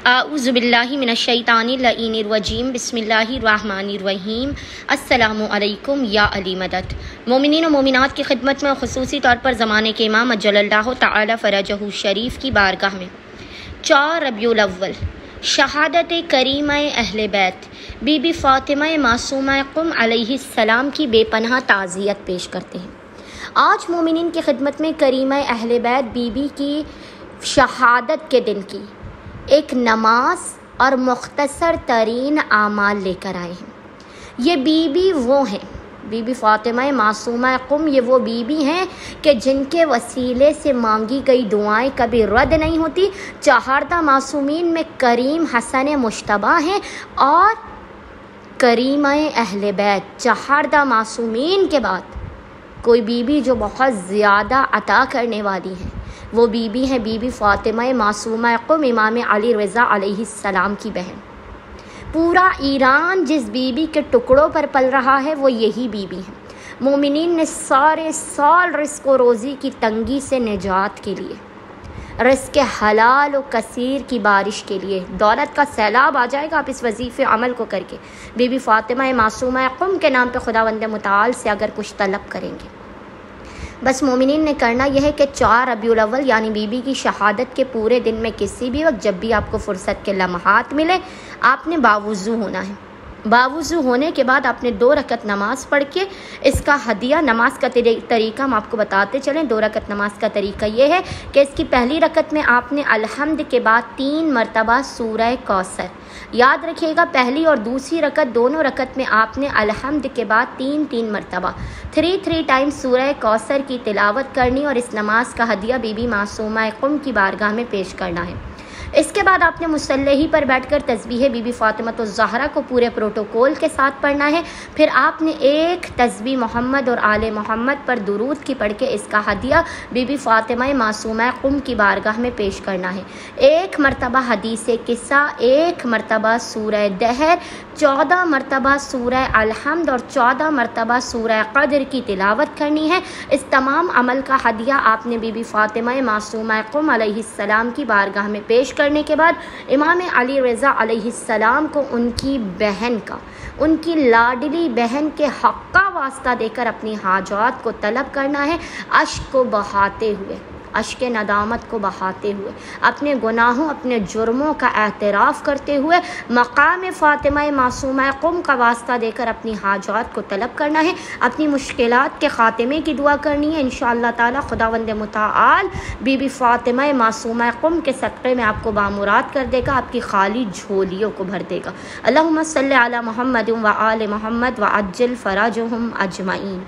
اعوذ باللہ من الشیطان اللعین الرجیم بسم اللہ الرحمن الرحیم السلام علیکم یا علی مدد۔ مومنین و مومنات کی خدمت میں خصوصی طور پر زمانے کے امام اجل اللہ تعالی فرجہ شریف کی بارگاہ میں 4 ربیع الاول شہادت کریمہ اہل بیت بی بی فاطمہ معصومہ قم علیہ السلام کی بے پناہ تعزیت پیش کرتے ہیں۔ آج مومنین کی خدمت میں کریمہ اہل بیت بی بی کی شہادت کے دن کی ایک نماز اور مختصر ترین اعمال لے کر آئے ہیں۔ یہ بی بی وہ ہیں، بی بی فاطمہ معصومہ قم، یہ وہ بی بی ہیں کہ جن کے وسیلے سے مانگی گئی دعائیں کبھی رد نہیں ہوتی۔ چہاردہ معصومین میں کریم حسن مشتبہ ہیں اور کریمہ اہل بیت چہاردہ معصومین کے بعد کوئی بی بی جو بہت زیادہ عطا کرنے والی ہیں، وہ بی بی ہیں بی بی فاطمہ معصومہ قم، امام علی رضا علیہ السلام کی بہن۔ پورا ایران جس بی بی کے ٹکڑوں پر پل رہا ہے وہ یہی بی بی ہیں۔ مومنین نے سارے سال رزق و روزی کی تنگی سے نجات کے لیے، رزق حلال و کثیر کی بارش کے لیے، دولت کا سیلاب آ جائے گا آپ اس وظیفے عمل کو کر کے بی بی فاطمہ معصومہ قم کے نام پہ خداوند متعال سے اگر کچھ طلب کریں گے۔ بس مومنین نے کرنا یہ ہے کہ 4 ربیع الاول یعنی بی بی کی شہادت کے پورے دن میں کسی بھی وقت جب بھی آپ کو فرصت کے لمحات ملے، آپ نے باوضو ہونا ہے۔ باوضو ہونے کے بعد آپ نے 2 رکعت نماز پڑھ کے اس کا ہدیہ، نماز کا طریقہ ہم آپ کو بتاتے چلیں۔ 2 رکعت نماز کا طریقہ یہ ہے کہ اس کی پہلی رکعت میں آپ نے الحمد کے بعد 3 مرتبہ سورہ کوثر، یاد رکھیے گا پہلی اور دوسری رکعت دونوں رکعت میں آپ نے الحمد کے بعد 3 مرتبہ 3 ٹائم سورہ کوثر کی تلاوت کرنی اور اس نماز کا ہدیہ بی بی معصومہ قم کی بارگاہ میں پیش کرنا ہے۔ اس کے بعد آپ نے مصلی پر بیٹھ کر تسبیح بی بی فاطمہ الزہرا کو پورے پروٹوکول کے ساتھ پڑھنا ہے۔ پھر آپ نے ایک تسبیح محمد اور آل محمد پر درود کی پڑھ کے اس کا ہدیہ بی بی فاطمہ معصومہ قم کی بارگاہ میں پیش کرنا ہے۔ 1 مرتبہ حدیث قصہ، 1 مرتبہ سورہ دہر، 14 مرتبہ سورہ الحمد اور 14 مرتبہ سورہ قدر کی تلاوت کرنی ہے۔ اس تمام عمل کا ہدیہ آپ نے بی بی فاطمہ معصومہ قم علیہ السلام کی بارگاہ میں پیش کرنے کے بعد امام علی رضا علیہ السلام کو ان کی بہن کا، ان کی لاڈلی بہن کے حق کا واسطہ دے کر اپنی حاجات کو طلب کرنا ہے، اشک کو بہاتے ہوئے، اشک ندامت کو بہاتے ہوئے، اپنے گناہوں، اپنے جرموں کا اعتراف کرتے ہوئے مقام فاطمہ معصومہ قم کا واسطہ دے کر اپنی حاجات کو طلب کرنا ہے، اپنی مشکلات کے خاتمے کی دعا کرنی ہے۔ انشاءاللہ تعالی خداوند متعال بی بی فاطمہ معصومہ قم کے صدقے میں آپ کو بامراد کر دے گا، آپ کی خالی جھولیوں کو بھر دے گا۔ اللہم صلی علی محمد و آل محمد وعجل فرجہم اجمعین۔